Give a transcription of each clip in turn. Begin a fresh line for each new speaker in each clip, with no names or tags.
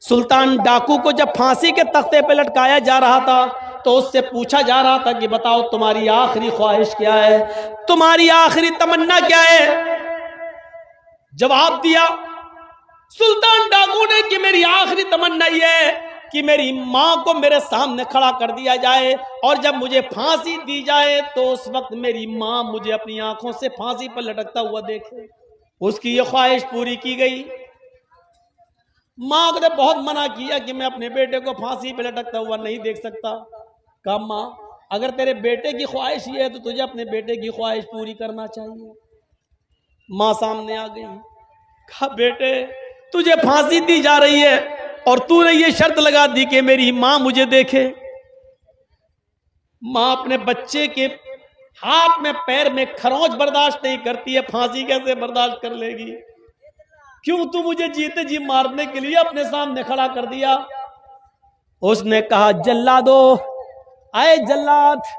سلطان ڈاکو کو جب پھانسی کے تختے پہ لٹکایا جا رہا تھا تو اس سے پوچھا جا رہا تھا کہ بتاؤ تمہاری آخری خواہش کیا ہے، تمہاری آخری تمنا کیا ہے؟ جواب دیا سلطان ڈاکو نے کہ میری آخری تمنا یہ ہے کہ میری ماں کو میرے سامنے کھڑا کر دیا جائے اور جب مجھے پھانسی دی جائے تو اس وقت میری ماں مجھے اپنی آنکھوں سے پھانسی پر لٹکتا ہوا دیکھے۔ اس کی یہ خواہش پوری کی گئی۔ ماں نے بہت منع کیا کہ میں اپنے بیٹے کو پھانسی پہ لٹکتا ہوا نہیں دیکھ سکتا۔ کہا ماں اگر تیرے بیٹے کی خواہش یہ ہے تو تجھے اپنے بیٹے کی خواہش پوری کرنا چاہیے۔ ماں سامنے آ گئی، کہا بیٹے تجھے پھانسی دی جا رہی ہے اور تو نے یہ شرط لگا دی کہ میری ماں مجھے دیکھے۔ ماں اپنے بچے کے ہاتھ میں پیر میں کھروچ برداشت نہیں کرتی ہے، پھانسی کیسے برداشت کر لے گی؟ کیوں تو مجھے جیتے جی مارنے کے لیے اپنے سامنے کھڑا کر دیا؟ اس نے کہا جلادو، اے جلاد،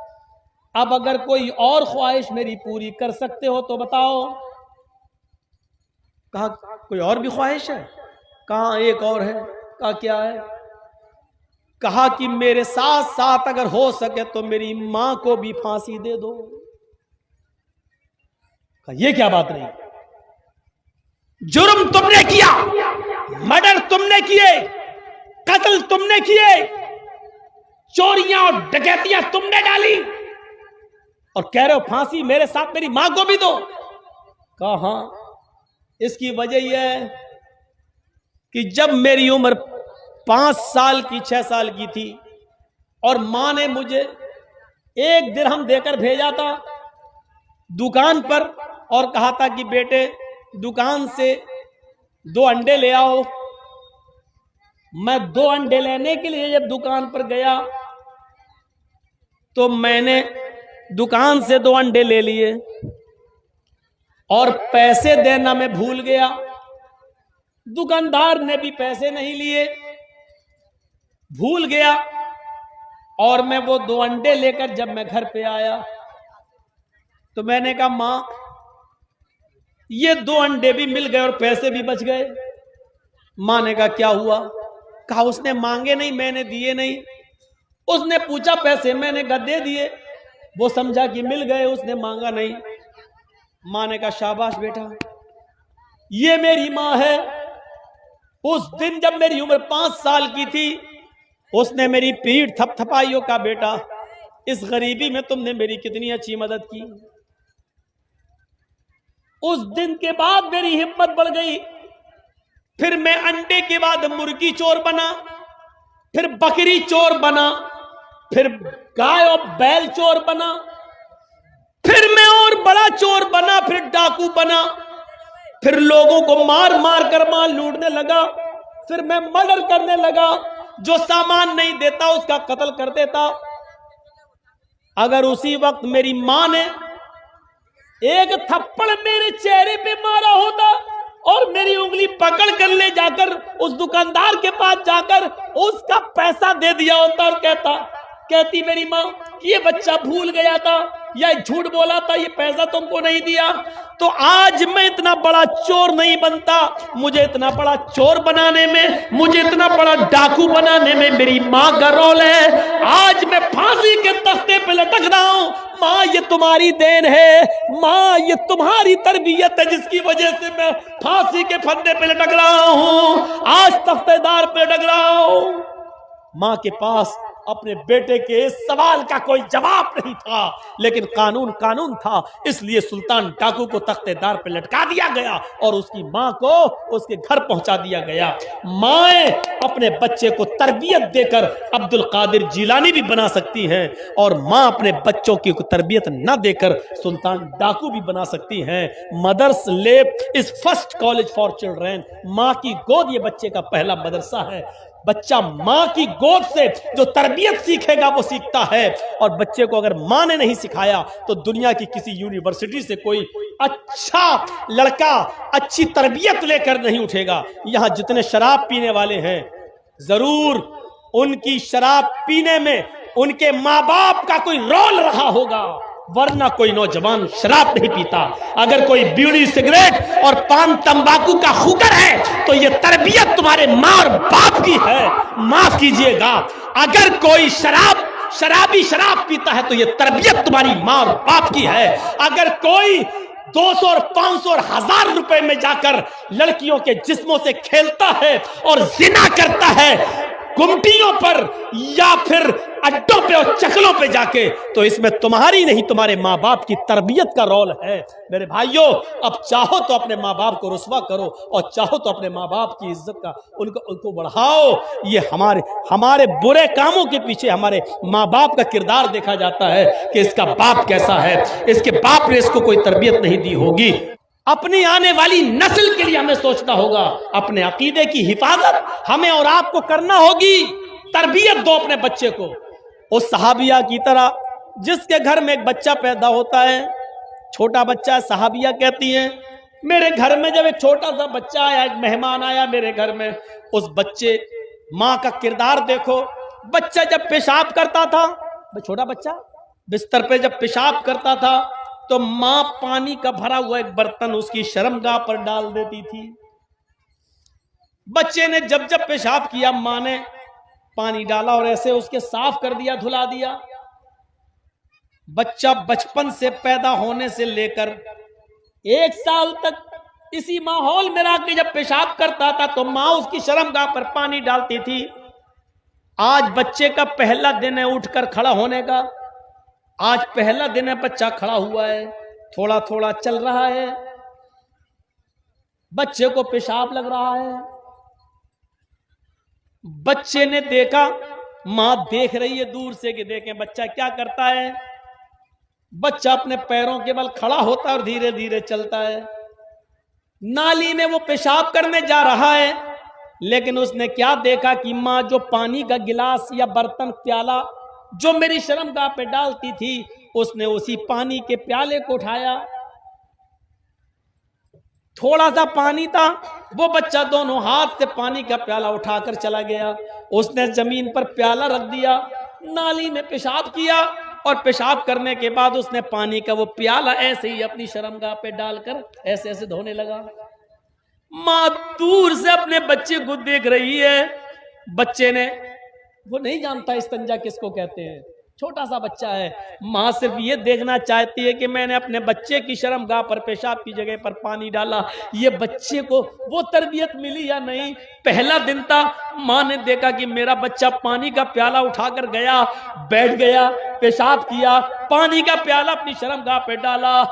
اب اگر کوئی اور خواہش میری پوری کر سکتے ہو تو بتاؤ۔ کہا کوئی اور بھی خواہش ہے؟ کہا ایک اور ہے۔ کہا کیا ہے؟ کہا کہ میرے ساتھ ساتھ اگر ہو سکے تو میری ماں کو بھی پھانسی دے دو۔ کہا یہ کیا بات نہیں، جرم تم نے کیا، مرڈر تم نے کیے، قتل تم نے کیے، چوریاں اور ڈکیتیاں تم نے ڈالی اور کہہ رہے ہو پھانسی میرے ساتھ میری ماں کو بھی دو۔ کہا ہاں، اس کی وجہ یہ ہے کہ جب میری عمر 5 سال کی 6 سال کی تھی اور ماں نے مجھے 1 درہم دے کر بھیجا تھا دکان پر اور کہا تھا کہ بیٹے دکان سے 2 انڈے لے آؤ۔ میں 2 انڈے لینے کے لیے جب دکان پر گیا تو میں نے دکان سے 2 انڈے لے لیے اور پیسے دینا میں بھول گیا۔ دکاندار نے بھی پیسے نہیں لیے، بھول گیا، اور میں وہ 2 انڈے لے کر جب میں گھر پہ آیا تو میں نے کہا ماں یہ 2 انڈے بھی مل گئے اور پیسے بھی بچ گئے۔ ماں نے کہا کیا ہوا؟ کہا اس نے مانگے نہیں، میں نے دیے نہیں۔ اس نے پوچھا پیسے، میں نے کہا دے دیے، وہ سمجھا کہ مل گئے، اس نے مانگا نہیں۔ ماں نے کہا شاباش بیٹا، یہ میری ماں ہے۔ اس دن جب میری عمر 5 سال کی تھی اس نے میری پیٹھ تھپ تھپائی، کا بیٹا اس غریبی میں تم نے میری کتنی اچھی مدد کی۔ اس دن کے بعد میری ہمت بڑھ گئی، پھر میں انڈے کے بعد مرغی چور بنا، پھر بکری چور بنا، پھر گائے اور بیل چور بنا، پھر میں اور بڑا چور بنا، پھر ڈاکو بنا، پھر لوگوں کو مار مار کر مال لوٹنے لگا، پھر میں مرڈر کرنے لگا، جو سامان نہیں دیتا اس کا قتل کر دیتا۔ اگر اسی وقت میری ماں نے ایک تھپڑ میرے چہرے پہ مارا ہوتا اور میری انگلی پکڑ کر لے جا کر اس دکاندار کے پاس جا کر اس کا پیسہ دے دیا ہوتا اور کہتی میری ماں کہ یہ بچہ بھول گیا تھا یا جھوٹ بولا تھا، یہ پیسہ تم کو نہیں دیا، تو آج میں اتنا بڑا چور نہیں بنتا۔ مجھے اتنا بڑا چور بنانے میں، مجھے اتنا بڑا ڈاکو بنانے میں میری ماں کا رول ہے۔ آج میں پھانسی کے تختے پہ لٹک رہا ہوں۔ ماں یہ تمہاری دین ہے، ماں یہ تمہاری تربیت ہے جس کی وجہ سے میں پھانسی کے پھندے پہ لٹک رہا ہوں، آج تختے دار پہ لٹک رہا ہوں۔ ماں کے پاس اپنے بیٹے کے اس سوال کا کوئی جواب نہیں تھا، لیکن قانون تھا، اس لیے سلطان ڈاکو کو تختے دار پہ لٹکا دیا گیا اور اس کی ماں کو اس کے گھر پہنچا دیا گیا۔ مائیں اپنے بچے کو تربیت دے کر عبد القادر جیلانی بھی بنا سکتی ہیں، اور ماں اپنے بچوں کی تربیت نہ دے کر سلطان ڈاکو بھی بنا سکتی ہیں۔ مدرس lab is first college for children, ماں کی گود یہ بچے کا پہلا مدرسہ ہے۔ بچہ ماں کی گود سے جو تربیت سیکھے گا وہ سیکھتا ہے، اور بچے کو اگر ماں نے نہیں سکھایا تو دنیا کی کسی یونیورسٹی سے کوئی اچھا لڑکا اچھی تربیت لے کر نہیں اٹھے گا۔ یہاں جتنے شراب پینے والے ہیں ضرور ان کی شراب پینے میں ان کے ماں باپ کا کوئی رول رہا ہوگا، ورنہ کوئی نوجوان شراب نہیں پیتا۔ اگر کوئی بیڑی سگریٹ اور پان تمباکو کا خوگر ہے تو یہ تربیت تمہارے ماں اور باپ کی معاف کیجئے گا، اگر کوئی شرابی شراب پیتا ہے تو یہ تربیت تمہاری ماں اور باپ کی ہے۔ اگر کوئی 200 اور 500 اور 1000 روپے میں جا کر لڑکیوں کے جسموں سے کھیلتا ہے اور زنا کرتا ہے گمٹیوں پر یا پھر اڈوں پہ اور چکلوں پہ جا کے، تو اس میں تمہاری نہیں تمہارے ماں باپ کی تربیت کا رول ہے۔ میرے بھائیوں، اب چاہو تو اپنے ماں باپ کو رسوا کرو اور چاہو تو اپنے ماں باپ کی عزت کا ان کو بڑھاؤ۔ یہ ہمارے برے کاموں کے پیچھے ہمارے ماں باپ کا کردار دیکھا جاتا ہے کہ اس کا باپ کیسا ہے، اس کے باپ نے اس کو کوئی تربیت نہیں دی ہوگی۔ اپنی آنے والی نسل کے لیے ہمیں سوچنا ہوگا، اپنے عقیدے کی حفاظت ہمیں اور آپ کو کرنا ہوگی۔ تربیت دو اپنے بچے کو اس صحابیہ کی طرح جس کے گھر میں ایک بچہ پیدا ہوتا ہے، چھوٹا بچہ، صحابیہ کہتی ہیں میرے گھر میں جب ایک چھوٹا سا بچہ آیا، ایک مہمان آیا میرے گھر میں، اس بچے ماں کا کردار دیکھو۔ بچہ جب پیشاب کرتا تھا، چھوٹا بچہ بستر پہ جب پیشاب کرتا تھا تو ماں پانی کا بھرا ہوا ایک برتن اس کی شرمگاہ پر ڈال دیتی تھی۔ بچے نے جب پیشاب کیا، ماں نے پانی ڈالا اور ایسے اس کے صاف کر دیا، دھلا دیا۔ بچہ بچپن سے پیدا ہونے سے لے کر 1 سال تک اسی ماحول میں رہ کے جب پیشاب کرتا تھا تو ماں اس کی شرمگاہ پر پانی ڈالتی تھی۔ آج بچے کا پہلا دن ہے اٹھ کر کھڑا ہونے کا، آج پہلا دن ہے بچہ کھڑا ہوا ہے، تھوڑا تھوڑا چل رہا ہے، بچے کو پیشاب لگ رہا ہے۔ بچے نے دیکھا، ماں دیکھ رہی ہے دور سے کہ دیکھیں بچہ کیا کرتا ہے۔ بچہ اپنے پیروں کے بل کھڑا ہوتا ہے اور دھیرے دھیرے چلتا ہے۔ نالی میں وہ پیشاب کرنے جا رہا ہے، لیکن اس نے کیا دیکھا کہ ماں جو پانی کا گلاس یا برتن پیالہ جو میری شرمگاہ پہ ڈالتی تھی، اس نے اسی پانی کے پیالے کو اٹھایا۔ تھوڑا سا پانی تھا، وہ بچہ دونوں ہاتھ سے پانی کا پیالہ اٹھا کر چلا گیا۔ اس نے زمین پر پیالہ رکھ دیا، نالی میں پیشاب کیا اور پیشاب کرنے کے بعد اس نے پانی کا وہ پیالہ ایسے ہی اپنی شرمگاہ پہ ڈال کر ایسے ایسے دھونے لگا۔ ماں دور سے اپنے بچے کو دیکھ رہی ہے۔ بچے نے، وہ نہیں جانتا استنجا کس کو کہتے ہیں، چھوٹا سا بچہ ہے۔ ماں صرف یہ دیکھنا چاہتی ہے کہ میں نے اپنے بچے کی شرمگاہ پر پیشاب کی جگہ پر پانی ڈالا، یہ بچے کو وہ تربیت ملی یا نہیں۔ پہلا دن تھا، ماں نے دیکھا کہ میرا بچہ پانی کا پیالہ اٹھا کر گیا، بیٹھ گیا، پیشاب کیا، پانی کا پیالہ اپنی شرمگاہ پہ ڈالا۔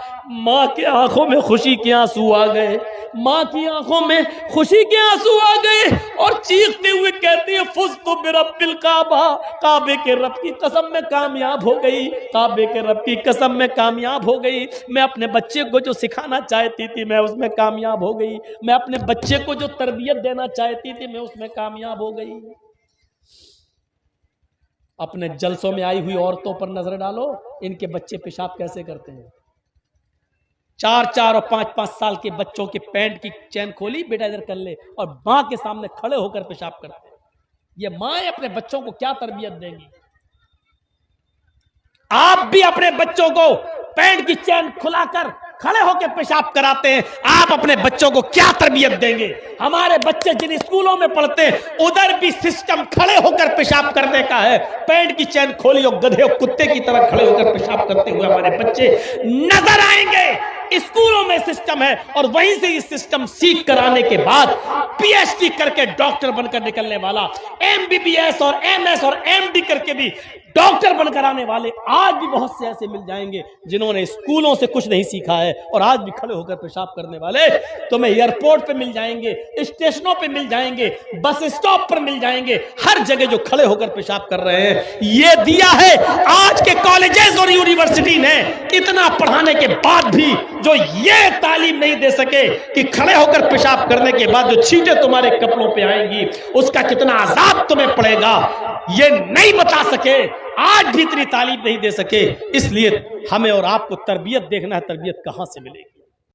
ماں کی آنکھوں میں خوشی کے آنسو آ گئے، ماں کی آنکھوں میں خوشی کے آنسو آ گئے اور چیختے ہوئے کہتی ہے فزت برب الکعبہ، کعبے کے رب کی قسم میں کامیاب ہو گئی، کعبے کے رب کی قسم میں کامیاب ہو گئی۔ میں اپنے بچے کو جو سکھانا چاہتی تھی میں اس میں کامیاب ہو گئی، میں اپنے بچے کو جو تربیت دینا چاہتی تھی میں اس میں کامیاب ہو گئی۔ اپنے جلسوں میں آئی ہوئی عورتوں پر نظر ڈالو، ان کے بچے پیشاب کیسے کرتے ہیں۔ 4 اور 5 سال کے بچوں کے پینٹ کی چین کھولی، بیٹا ادھر کر لے، اور ماں کے سامنے کھڑے ہو کر پیشاب کرتے ہیں۔ یہ مائیں اپنے بچوں کو کیا تربیت دیں گی؟ آپ بھی اپنے بچوں کو پینٹ کی چین کھلا کر کھڑے ہو کے پیشاب کراتے ہیں، آپ اپنے بچوں کو کیا تربیت دیں گے؟ ہمارے بچے جن اسکولوں میں پڑھتے ہیں ادھر بھی سسٹم کھڑے ہو کر پیشاب کرنے کا ہے، پینٹ کی چین کھولی اور گدھے اور کتے کی طرح کھڑے ہو کر پیشاب کرتے ہوئے ہمارے بچے نظر آئیں گے۔ اسکولوں میں سسٹم ہے اور وہیں سے یہ سسٹم سیکھ کر آنے کے بعد پی ایچ ڈی کر کے ڈاکٹر بن کر نکلنے والا، MBBS اور MS اور MD کر کے بھی ڈاکٹر بن کر آنے والے آج بھی بہت سے ایسے مل جائیں گے جنہوں نے اسکولوں سے کچھ نہیں سیکھا ہے اور آج بھی کھڑے ہو کر پیشاب کرنے والے تمہیں ایئرپورٹ پہ مل جائیں گے، اسٹیشنوں پہ مل جائیں گے، بس اسٹاپ پر مل جائیں گے، ہر جگہ جو کھڑے ہو کر پیشاب کر رہے ہیں۔ یہ دیا ہے آج کے کالجز اور یونیورسٹی نے، اتنا پڑھانے کے بعد بھی جو یہ تعلیم نہیں دے سکے کہ کھڑے ہو کر پیشاب کرنے کے بعد جو چھینٹیں تمہارے کپڑوں پہ آئیں گی اس کا کتنا عذاب تمہیں پڑے گا، یہ نہیں بتا سکے، آج بھی اتنی تعلیم نہیں دے سکے۔ اس لیے ہمیں اور آپ کو تربیت دیکھنا ہے، تربیت کہاں سے ملے گی؟